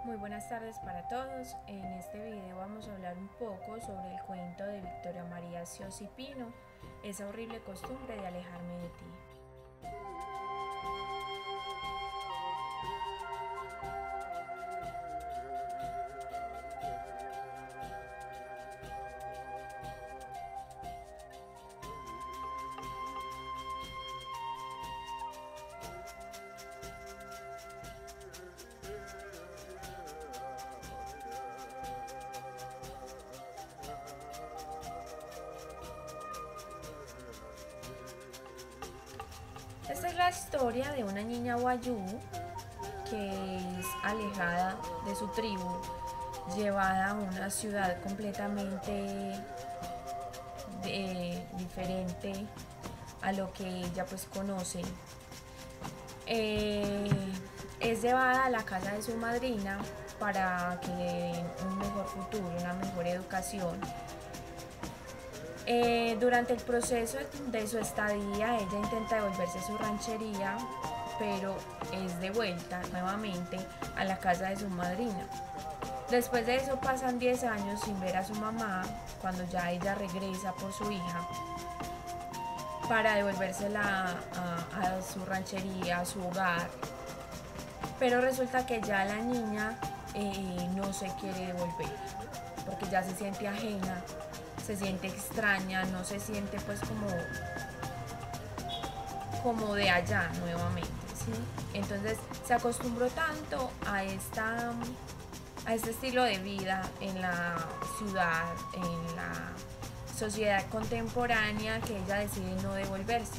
Muy buenas tardes para todos. En este video vamos a hablar un poco sobre el cuento de Victoria María Sciossi Pino, esa horrible costumbre de alejarme de ti. Esta es la historia de una niña wayú que es alejada de su tribu, llevada a una ciudad completamente diferente a lo que ella pues conoce. Es llevada a la casa de su madrina para que le den un mejor futuro, una mejor educación. Durante el proceso de su estadía, ella intenta devolverse a su ranchería, pero es devuelta nuevamente a la casa de su madrina. Después de eso pasan 10 años sin ver a su mamá, cuando ya ella regresa por su hija para devolvérsela a su ranchería, a su hogar. Pero resulta que ya la niña no se quiere devolver, porque ya se siente ajena, se siente extraña, no se siente pues como de allá nuevamente, ¿sí? Entonces se acostumbró tanto a este estilo de vida en la ciudad, en la sociedad contemporánea, que ella decide no devolverse.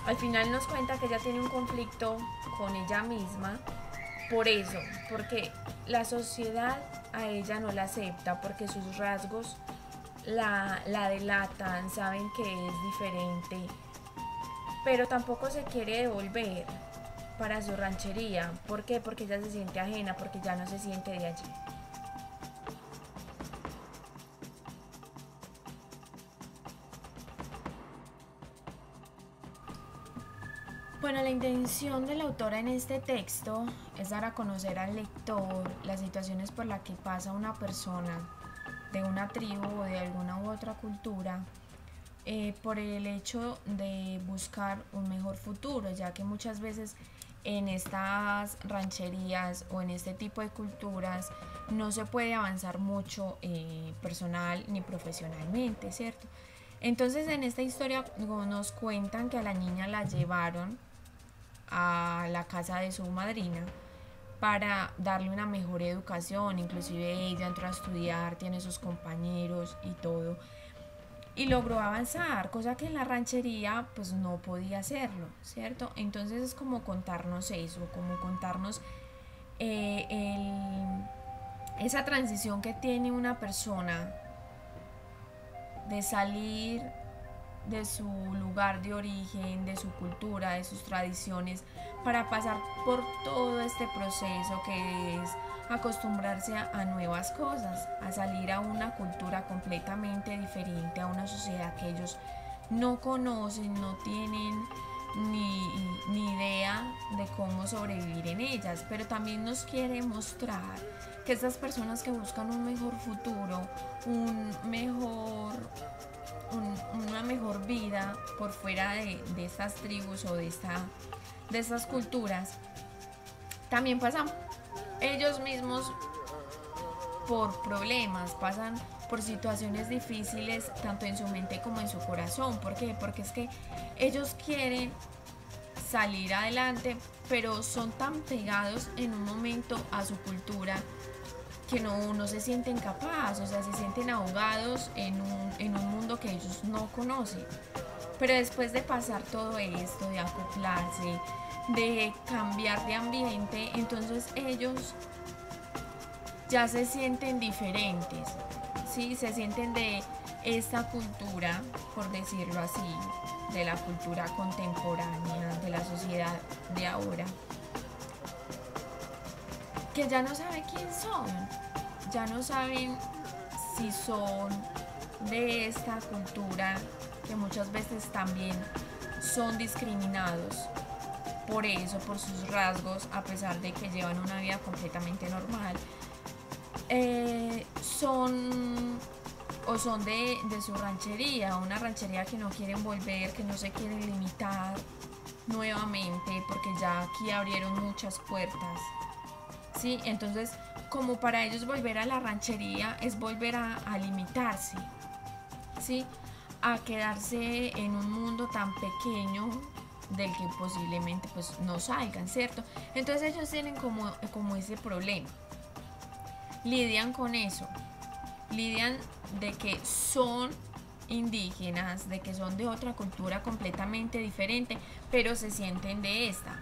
Al final nos cuenta que ella tiene un conflicto con ella misma por eso, porque la sociedad a ella no la acepta, porque sus rasgos la delatan, saben que es diferente, pero tampoco se quiere devolver para su ranchería. ¿Por qué? Porque ella se siente ajena, porque ya no se siente de allí. Bueno, la intención de la autora en este texto es dar a conocer al lector las situaciones por las que pasa una persona de una tribu o de alguna u otra cultura, por el hecho de buscar un mejor futuro, ya que muchas veces en estas rancherías o en este tipo de culturas no se puede avanzar mucho personal ni profesionalmente, ¿cierto? Entonces en esta historia nos cuentan que a la niña la llevaron a la casa de su madrina para darle una mejor educación. Inclusive ella entró a estudiar, tiene sus compañeros y todo, y logró avanzar, cosa que en la ranchería pues no podía hacerlo, ¿cierto? Entonces es como contarnos eso, como contarnos esa transición que tiene una persona de salir de su lugar de origen, de su cultura, de sus tradiciones, para pasar por todo este proceso que es acostumbrarse a nuevas cosas, a salir a una cultura completamente diferente, a una sociedad que ellos no conocen, no tienen ni idea de cómo sobrevivir en ellas. Pero también nos quiere mostrar que estas personas que buscan un mejor futuro, una mejor vida por fuera de estas tribus o de estas culturas, también pasan ellos mismos por problemas, pasan por situaciones difíciles tanto en su mente como en su corazón. ¿Por qué? Porque es que ellos quieren salir adelante, pero son tan pegados en un momento a su cultura que no se sienten capaces, o sea, se sienten ahogados en un mundo que ellos no conocen. Pero después de pasar todo esto, de acoplarse, de cambiar de ambiente, entonces ellos ya se sienten diferentes, ¿sí? Se sienten de esta cultura, por decirlo así, de la cultura contemporánea, de la sociedad de ahora, que ya no saben quién son, ya no saben si son de esta cultura, que muchas veces también son discriminados, por eso, por sus rasgos, a pesar de que llevan una vida completamente normal, son de su ranchería, una ranchería que no quieren volver, que no se quieren limitar nuevamente, porque ya aquí abrieron muchas puertas, ¿sí? Entonces, como para ellos volver a la ranchería es volver a limitarse, ¿sí? A quedarse en un mundo tan pequeño del que posiblemente pues no salgan, ¿cierto? Entonces ellos tienen como ese problema, lidian con eso, lidian de que son indígenas, de que son de otra cultura completamente diferente, pero se sienten de esta.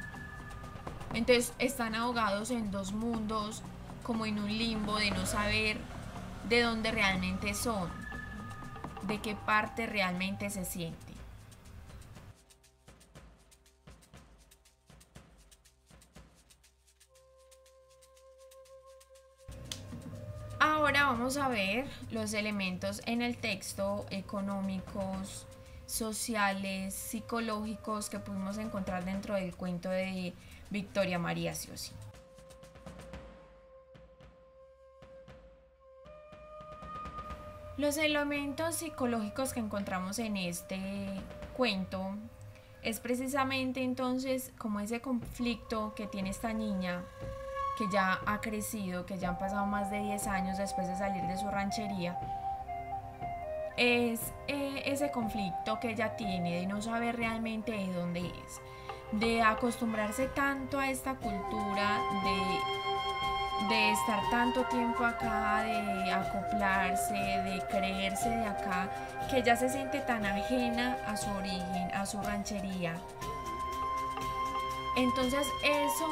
Entonces están ahogados en dos mundos, como en un limbo de no saber de dónde realmente son, de qué parte realmente se siente. Ahora vamos a ver los elementos en el texto económicos, sociales, psicológicos que pudimos encontrar dentro del cuento de Victoria María Ciosi. Los elementos psicológicos que encontramos en este cuento es precisamente entonces como ese conflicto que tiene esta niña que ya ha crecido, que ya han pasado más de 10 años después de salir de su ranchería. Es ese conflicto que ella tiene de no saber realmente de dónde es, de acostumbrarse tanto a esta cultura, de estar tanto tiempo acá, de acoplarse, de creerse de acá, que ya se siente tan ajena a su origen, a su ranchería. Entonces eso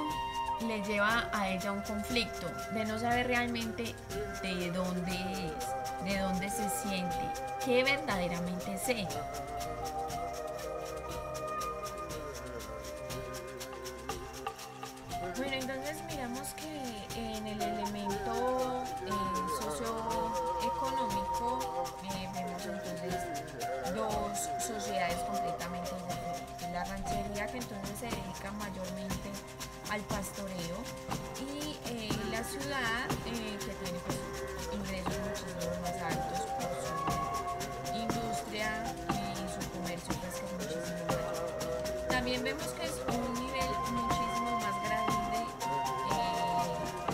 le lleva a ella un conflicto de no saber realmente de dónde es, de dónde se siente, qué verdaderamente es ella. Bueno, entonces miramos que en el elemento socioeconómico vemos entonces dos sociedades completamente diferentes. La ranchería, que entonces se dedica mayormente al pastoreo, y la ciudad, que tiene pues ingresos muchísimo más altos por su industria y su comercio, pues, que es muchísimo mayor. También vemos que es un nivel muchísimo más grande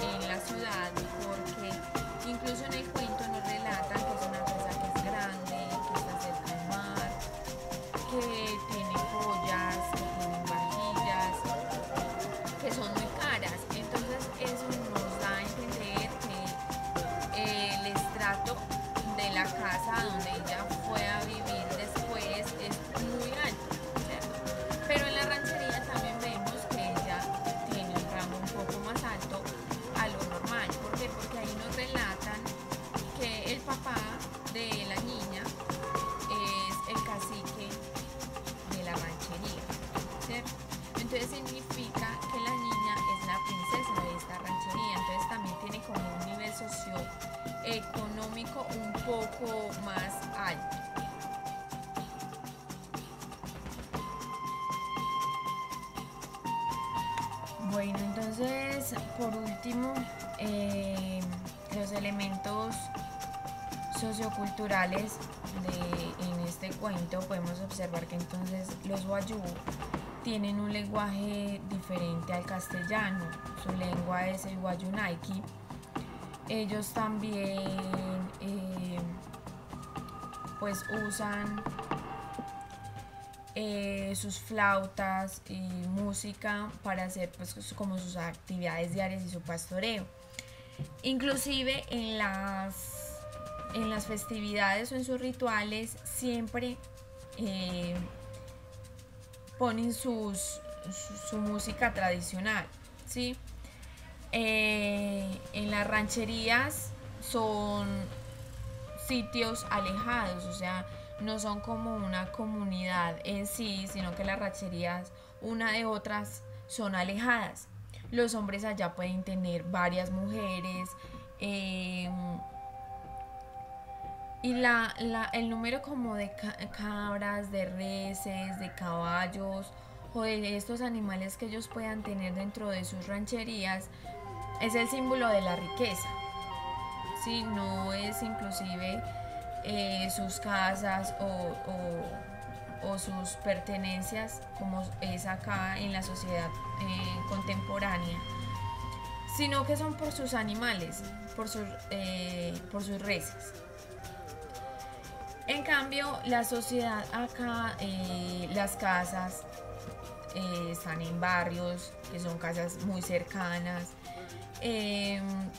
en la ciudad, porque incluso en el cuento nos relatan que es una casa que es grande, que está cerca del mar, que tiene joyas, que tiene vajillas, que son muy caras. Entonces eso nos da a entender que el estrato de la casa donde ella fue a vivir después es muy alto, ¿cierto? Pero en la ranchería también vemos que ella tiene un rango un poco más alto a lo normal. ¿Por qué? Porque ahí nos relatan que el papá de la niña es el cacique de la ranchería, ¿cierto? Entonces significa que la niña es la princesa de esta ranchería, entonces también tiene como un nivel socioeconómico un poco más alto. Bueno, entonces por último, los elementos socioculturales en este cuento podemos observar que entonces los wayuu tienen un lenguaje diferente al castellano. Su lengua es el wayuunaiki. Ellos también pues usan sus flautas y música para hacer pues como sus actividades diarias y su pastoreo. Inclusive en las festividades o en sus rituales siempre ponen su música tradicional, ¿sí? En las rancherías son sitios alejados, o sea, no son como una comunidad en sí, sino que las rancherías una de otras son alejadas. Los hombres allá pueden tener varias mujeres, y el número como de cabras, de reses, de caballos o de estos animales que ellos puedan tener dentro de sus rancherías es el símbolo de la riqueza. ¿Sí? No es inclusive sus casas o sus pertenencias como es acá en la sociedad contemporánea, sino que son por sus animales, por sus reses. En cambio, la sociedad acá, las casas están en barrios, que son casas muy cercanas.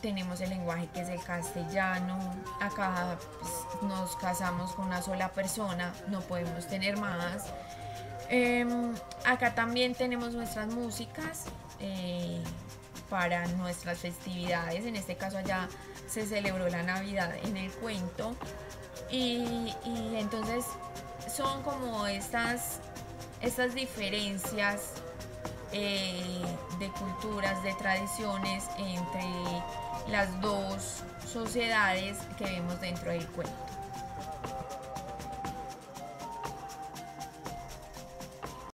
Tenemos el lenguaje que es el castellano. Acá pues, nos casamos con una sola persona, no podemos tener más. Acá también tenemos nuestras músicas para nuestras festividades. En este caso allá se celebró la Navidad en el cuento. Y entonces son como estas diferencias de culturas, de tradiciones entre las dos sociedades que vemos dentro del cuento.